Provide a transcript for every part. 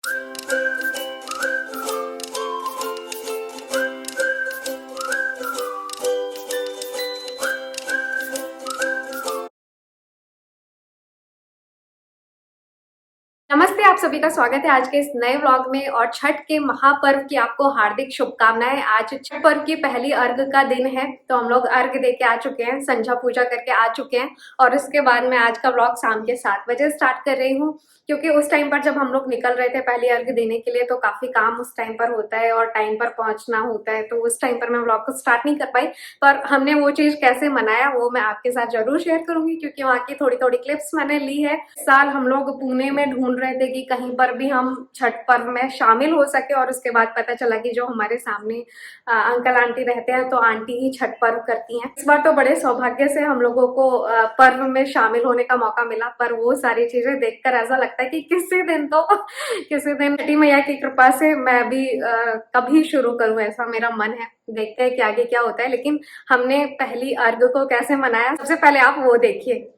नमस्ते, आप सभी का स्वागत है आज के इस नए व्लॉग में। और छठ के महापर्व की आपको हार्दिक शुभकामनाएं। आज छठ पर्व की पहली अर्घ का दिन है, तो हम लोग अर्घ दे के आ चुके हैं, संझा पूजा करके आ चुके हैं। और उसके बाद मैं आज का व्लॉग शाम के 7 बजे स्टार्ट कर रही हूँ, क्योंकि उस टाइम पर जब हम लोग निकल रहे थे पहली अर्घ देने के लिए तो काफी काम उस टाइम पर होता है और टाइम पर पहुंचना होता है, तो उस टाइम पर मैं व्लॉग को स्टार्ट नहीं कर पाई। पर हमने वो चीज कैसे मनाया वो मैं आपके साथ जरूर शेयर करूंगी, क्योंकि वहाँ की थोड़ी थोड़ी क्लिप्स मैंने ली है। इस साल हम लोग पुणे में ढूंढ रहे थे कि कहीं पर भी हम छठ पर्व में शामिल हो सके, और उसके बाद पता चला कि जो हमारे सामने अंकल आंटी रहते हैं तो आंटी ही छठ पर्व करती हैं। इस बार तो बड़े सौभाग्य से हम लोगों को पर्व में शामिल होने का मौका मिला। पर वो सारी चीजें देखकर ऐसा लगता है कि किसी दिन तो किसी दिन छठी मैया की कृपा से मैं भी कभी शुरू करूं, ऐसा मेरा मन है। देखते हैं कि आगे क्या होता है, लेकिन हमने पहली अर्घ को कैसे मनाया सबसे पहले आप वो देखिए।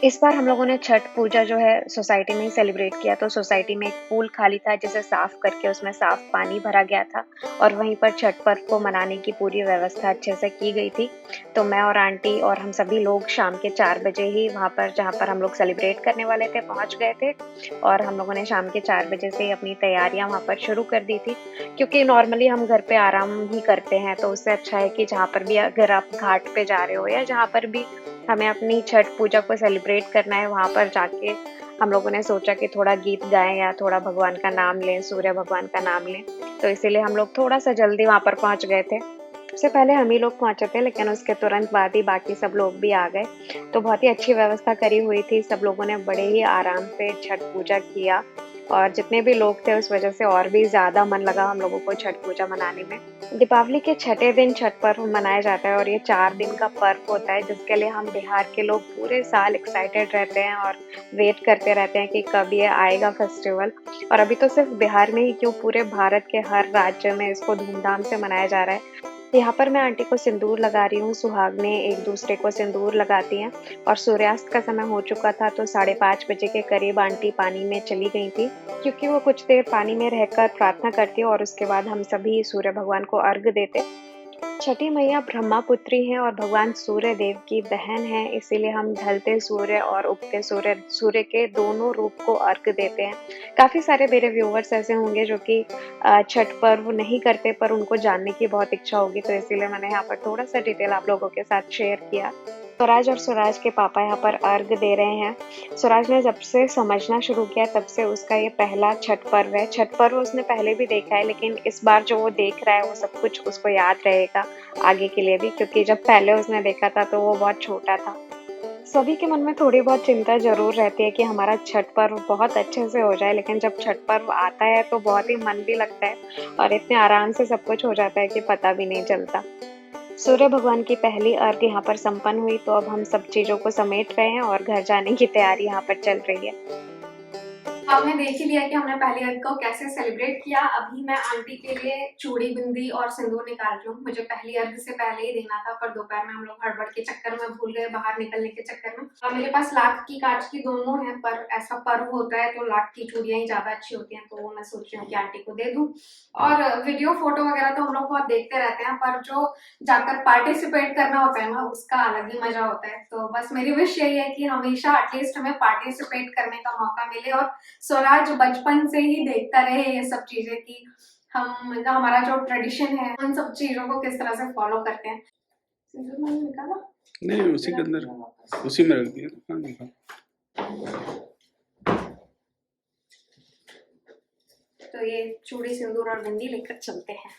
इस बार हम लोगों ने छठ पूजा जो है सोसाइटी में ही सेलिब्रेट किया। तो सोसाइटी में एक पूल खाली था जिसे साफ करके उसमें साफ पानी भरा गया था और वहीं पर छठ पर्व को मनाने की पूरी व्यवस्था अच्छे से की गई थी। तो मैं और आंटी और हम सभी लोग शाम के 4 बजे ही वहाँ पर जहाँ पर हम लोग सेलिब्रेट करने वाले थे पहुँच गए थे। और हम लोगों ने शाम के 4 बजे से अपनी तैयारियाँ वहाँ पर शुरू कर दी थी, क्योंकि नॉर्मली हम घर पे आराम ही करते हैं। तो उससे अच्छा है कि जहाँ पर भी अगर आप घाट पे जा रहे हो या जहाँ पर भी हमें अपनी छठ पूजा को सेलिब्रेट करना है, वहाँ पर जाके हम लोगों ने सोचा कि थोड़ा गीत गाएं या थोड़ा भगवान का नाम लें, सूर्य भगवान का नाम लें। तो इसीलिए हम लोग थोड़ा सा जल्दी वहाँ पर पहुँच गए थे। सबसे पहले हम ही लोग पहुँचे थे, लेकिन उसके तुरंत बाद ही बाकी सब लोग भी आ गए। तो बहुत ही अच्छी व्यवस्था करी हुई थी, सब लोगों ने बड़े ही आराम से छठ पूजा किया। और जितने भी लोग थे उस वजह से और भी ज़्यादा मन लगा हम लोगों को छठ पूजा मनाने में। दीपावली के छठे दिन छठ पर्व मनाया जाता है और ये 4 दिन का पर्व होता है, जिसके लिए हम बिहार के लोग पूरे साल एक्साइटेड रहते हैं और वेट करते रहते हैं कि कब ये आएगा फेस्टिवल। और अभी तो सिर्फ बिहार में ही क्यों, पूरे भारत के हर राज्य में इसको धूमधाम से मनाया जा रहा है। यहाँ पर मैं आंटी को सिंदूर लगा रही हूँ, सुहागनें एक दूसरे को सिंदूर लगाती हैं। और सूर्यास्त का समय हो चुका था, तो 5:30 बजे के करीब आंटी पानी में चली गई थी, क्योंकि वो कुछ देर पानी में रहकर प्रार्थना करती और उसके बाद हम सभी सूर्य भगवान को अर्घ देते। छठी मैया ब्रह्मापुत्री हैं और भगवान सूर्य देव की बहन है, इसीलिए हम ढलते सूर्य और उगते सूर्य के दोनों रूप को अर्घ देते हैं। काफ़ी सारे मेरे व्यूअर्स ऐसे होंगे जो कि छठ पर्व नहीं करते, पर उनको जानने की बहुत इच्छा होगी, तो इसीलिए मैंने यहाँ पर थोड़ा सा डिटेल आप लोगों के साथ शेयर किया। स्वराज और स्वराज के पापा यहाँ पर अर्घ दे रहे हैं। स्वराज ने जब से समझना शुरू किया तब से उसका ये पहला छठ पर्व है। छठ पर्व उसने पहले भी देखा है, लेकिन इस बार जो वो देख रहा है वो सब कुछ उसको याद रहेगा आगे के लिए भी, क्योंकि जब पहले उसने देखा था तो वो बहुत छोटा था। सभी के मन में थोड़ी बहुत चिंता जरूर रहती है कि हमारा छठ पर्व बहुत अच्छे से हो जाए, लेकिन जब छठ पर्व आता है तो बहुत ही मन भी लगता है और इतने आराम से सब कुछ हो जाता है कि पता भी नहीं चलता। सूर्य भगवान की पहली अर्घ यहाँ पर संपन्न हुई, तो अब हम सब चीजों को समेट रहे हैं और घर जाने की तैयारी यहाँ पर चल रही है। आपने देख ही लिया कि हमने पहली अर्घ को कैसे सेलिब्रेट किया। अभी मैं आंटी के लिए चूड़ी बिंदी और सिंदूर निकाल रही हूँ। मुझे पहली अर्घ से पहले ही देना था, पर दोपहर में हम लोग हड़बड़ के चक्कर में भूल गए, बाहर निकलने के चक्कर में। और मेरे पास लाख की कांच की दोनों है, पर ऐसा पर्व होता है तो लाख की चूड़ियां ही ज्यादा अच्छी होती हैं, तो वो मैं सोच रही हूँ कि आंटी को दे दूं। और वीडियो फोटो वगैरह तो हम लोग बहुत देखते रहते हैं, पर जो जाकर पार्टिसिपेट करना होता है ना, उसका अलग ही मजा होता है। तो बस मेरी विश यही है कि हमेशा एटलीस्ट हमें पार्टिसिपेट करने का मौका मिले, और स्वराज बचपन से ही देखता रहे ये सब चीजें कि हम हमारा जो ट्रेडिशन है उन सब चीजों को किस तरह से फॉलो करते हैं। सिंदूर मैंने निकाला नहीं, उसी के अंदर उसी में रख दिया। हाँ, निकाल। तो ये चूड़ी सिंदूर और बिंदी लेकर चलते हैं।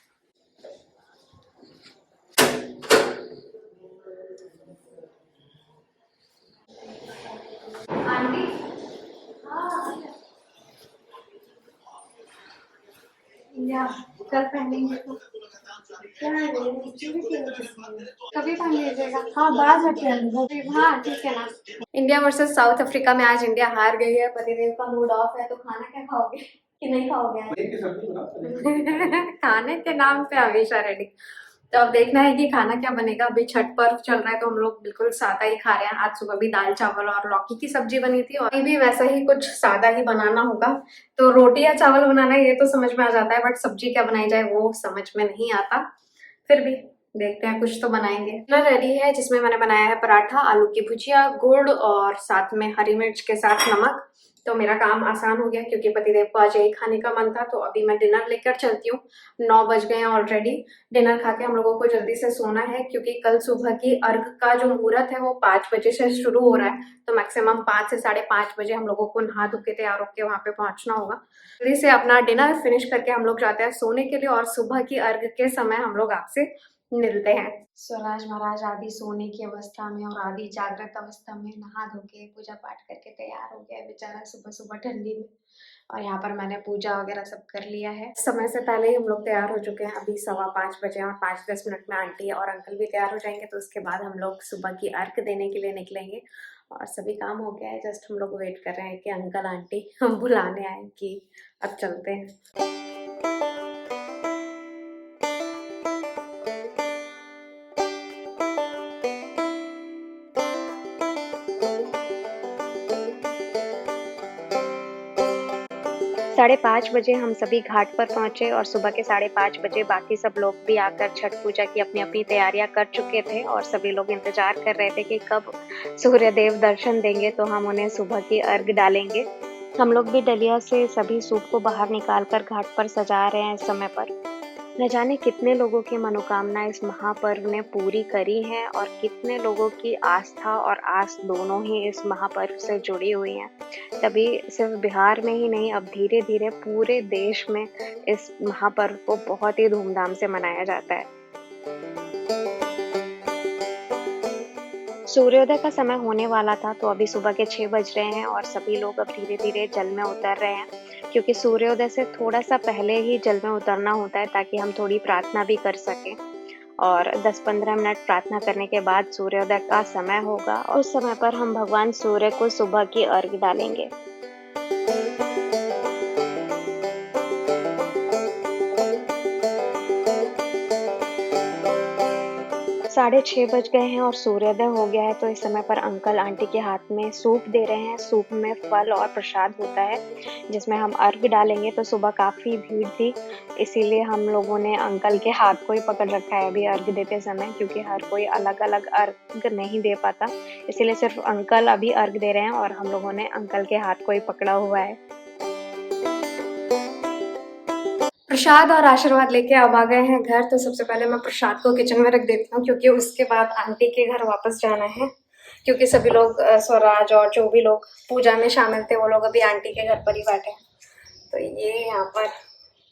आंटी या कल पहनेंगे तो क्या है, कभी पहन लीजिएगा। हाँ बाद में पहन, हाँ ठीक है ना। इंडिया वर्सेस साउथ अफ्रीका में आज इंडिया हार गई है। पतिदेव का मूड ऑफ है, तो खाना क्या खाओगे कि नहीं खाओगे? खाने के नाम पे हमेशा रेडी। तो अब देखना है कि खाना क्या बनेगा। अभी छठ पर्व चल रहा है तो हम लोग बिल्कुल सादा ही खा रहे हैं। आज सुबह भी दाल चावल और लौकी की सब्जी बनी थी और अभी भी वैसा ही कुछ सादा ही बनाना होगा। तो रोटी या चावल बनाना है ये तो समझ में आ जाता है, बट सब्जी क्या बनाई जाए वो समझ में नहीं आता। फिर भी देखते हैं, कुछ तो बनाएंगे। डिनर रेडी है जिसमें मैंने बनाया है पराठा, आलू की भुजिया, गुड़ और साथ में हरी मिर्च के साथ नमक। तो मेरा काम आसान हो गया क्योंकि पतिदेव को आज यही खाने का मन था। तो अभी मैं डिनर लेकर चलती हूँ। 9 बज गए हैं ऑलरेडी। डिनर खा के हम लोगों को जल्दी से सोना है क्योंकि कल सुबह की अर्घ का जो मुहूर्त है वो 5 बजे से शुरू हो रहा है। तो मैक्सिमम 5 से 5:30 बजे हम लोगों को नहा धो के तैयार होकर वहां पे पहुंचना होगा। जल्दी से अपना डिनर फिनिश करके हम लोग जाते हैं सोने के लिए और सुबह की अर्घ के समय हम लोग आपसे मिलते हैं। स्वराज महाराज आदि सोने की अवस्था में और आदि जागृत अवस्था में नहा धो के पूजा पाठ करके तैयार हो गया बेचारा सुबह सुबह ठंडी में। और यहाँ पर मैंने पूजा वगैरह सब कर लिया है। समय से पहले ही हम लोग तैयार हो चुके हैं। अभी 5:15 बजे और 5-10 मिनट में आंटी और अंकल भी तैयार हो जाएंगे। तो उसके बाद हम लोग सुबह की अर्घ देने के लिए निकलेंगे और सभी काम हो गया है। जस्ट हम लोग वेट कर रहे हैं कि अंकल आंटी हम बुलाने आए कि अब चलते हैं। 5:30 बजे हम सभी घाट पर पहुंचे और सुबह के 5:30 बजे बाकी सब लोग भी आकर छठ पूजा की अपनी अपनी तैयारियां कर चुके थे और सभी लोग इंतजार कर रहे थे कि कब सूर्यदेव दर्शन देंगे तो हम उन्हें सुबह की अर्घ डालेंगे। हम लोग भी डलिया से सभी सूप को बाहर निकालकर घाट पर सजा रहे हैं इस समय पर। न जाने कितने लोगों की मनोकामना इस महापर्व ने पूरी करी हैं और कितने लोगों की आस्था और आस दोनों ही इस महापर्व से जुड़ी हुई हैं। तभी सिर्फ बिहार में ही नहीं, अब धीरे धीरे पूरे देश में इस महापर्व को बहुत ही धूमधाम से मनाया जाता है। सूर्योदय का समय होने वाला था तो अभी सुबह के 6 बज रहे हैं और सभी लोग अब धीरे धीरे जल में उतर रहे हैं क्योंकि सूर्योदय से थोड़ा सा पहले ही जल में उतरना होता है ताकि हम थोड़ी प्रार्थना भी कर सकें। और 10-15 मिनट प्रार्थना करने के बाद सूर्योदय का समय होगा और उस समय पर हम भगवान सूर्य को सुबह की अर्घ डालेंगे। 6:30 बज गए हैं और सूर्योदय हो गया है। तो इस समय पर अंकल आंटी के हाथ में सूप दे रहे हैं। सूप में फल और प्रसाद होता है जिसमें हम अर्घ डालेंगे। तो सुबह काफ़ी भीड़ थी, इसीलिए हम लोगों ने अंकल के हाथ को ही पकड़ रखा है अभी अर्घ देते समय, क्योंकि हर कोई अलग अलग अर्घ नहीं दे पाता, इसीलिए सिर्फ अंकल अभी अर्घ दे रहे हैं और हम लोगों ने अंकल के हाथ को ही पकड़ा हुआ है। प्रसाद और आशीर्वाद लेके अब आ गए हैं घर। तो सबसे पहले मैं प्रसाद को किचन में रख देती हूँ क्योंकि उसके बाद आंटी के घर वापस जाना है, क्योंकि सभी लोग स्वराज और जो भी लोग पूजा में शामिल थे वो लोग अभी आंटी के घर पर ही बैठे हैं। तो ये यहाँ पर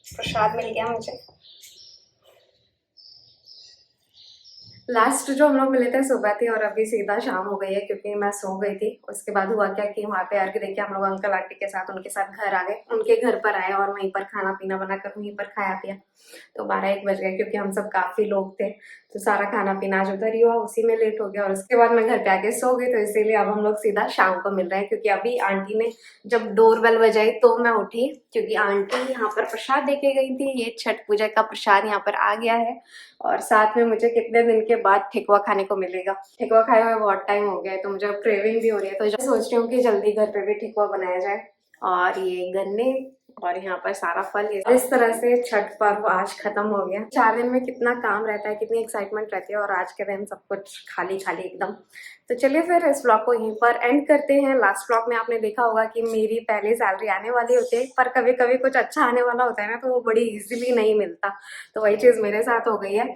प्रसाद मिल गया मुझे। लास्ट जो हम लोग मिले थे सुबह थी और अभी सीधा शाम हो गई है क्योंकि मैं सो गई थी। उसके बाद हुआ क्या कि वहाँ पे अर्घ देके हम लोग अंकल आंटी के साथ उनके साथ घर आ गए, उनके घर पर आए और वहीं पर खाना पीना बनाकर वहीं पर खाया पिया। तो 12-1 बज गए क्योंकि हम सब काफी लोग थे। तो सारा खाना पीना आज उधर ही हुआ, उसी में लेट हो गया और उसके बाद मैं घर पे आके सो गई। तो इसीलिए अब हम लोग सीधा शाम को मिल रहे हैं क्योंकि अभी आंटी ने जब डोरबेल बजाई तो मैं उठी क्योंकि आंटी यहाँ पर प्रसाद देके गई थी। ये छठ पूजा का प्रसाद यहाँ पर आ गया है और साथ में मुझे कितने दिन के बाद ठेकुआ खाने को मिलेगा। ठेकुआ खाए हुए बहुत टाइम हो गया है तो मुझे क्रेविंग भी हो रही है। तो सोच रही हूँ कि जल्दी घर पे भी ठेकुआ बनाया जाए। और ये गन्ने और यहाँ पर सारा फल, इस तरह से छठ पर्व आज खत्म हो गया। 4 दिन में कितना काम रहता है, कितनी एक्साइटमेंट रहती है और आज के दिन सब कुछ खाली खाली एकदम। तो चलिए फिर इस व्लॉग को यहीं पर एंड करते हैं। लास्ट व्लॉग में आपने देखा होगा कि मेरी पहली सैलरी आने वाली होती है, पर कभी कभी कुछ अच्छा आने वाला होता है ना तो वो बड़ी इजीली नहीं मिलता। तो वही चीज मेरे साथ हो गई है।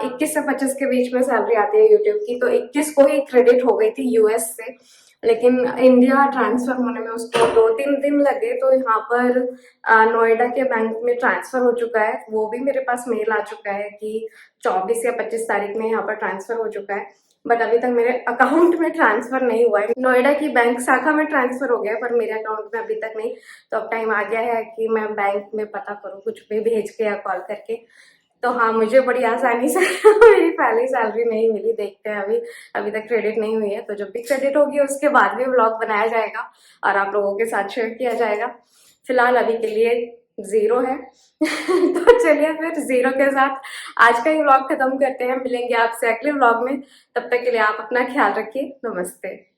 21 से 25 के बीच में सैलरी आती है यूट्यूब की, तो 21 को ही क्रेडिट हो गई थी यूएस से, लेकिन इंडिया ट्रांसफर होने में उसको 2-3 दिन लगे। तो यहाँ पर नोएडा के बैंक में ट्रांसफर हो चुका है। वो भी मेरे पास मेल आ चुका है कि 24 या 25 तारीख में यहाँ पर ट्रांसफर हो चुका है, बट अभी तक मेरे अकाउंट में ट्रांसफर नहीं हुआ है। नोएडा की बैंक शाखा में ट्रांसफर हो गया पर मेरे अकाउंट में अभी तक नहीं। तो अब टाइम आ गया है कि मैं बैंक में पता करूँ, कुछ भी भेज के या कॉल करके। तो हाँ, मुझे बड़ी आसानी से मेरी पहली सैलरी नहीं मिली। देखते हैं, अभी तक क्रेडिट नहीं हुई है। तो जब भी क्रेडिट होगी उसके बाद भी व्लॉग बनाया जाएगा और आप लोगों के साथ शेयर किया जाएगा। फिलहाल अभी के लिए जीरो है। तो चलिए फिर जीरो के साथ आज का ये व्लॉग खत्म करते हैं। मिलेंगे आपसे अगले व्लॉग में, तब तक के लिए आप अपना ख्याल रखिए। नमस्ते।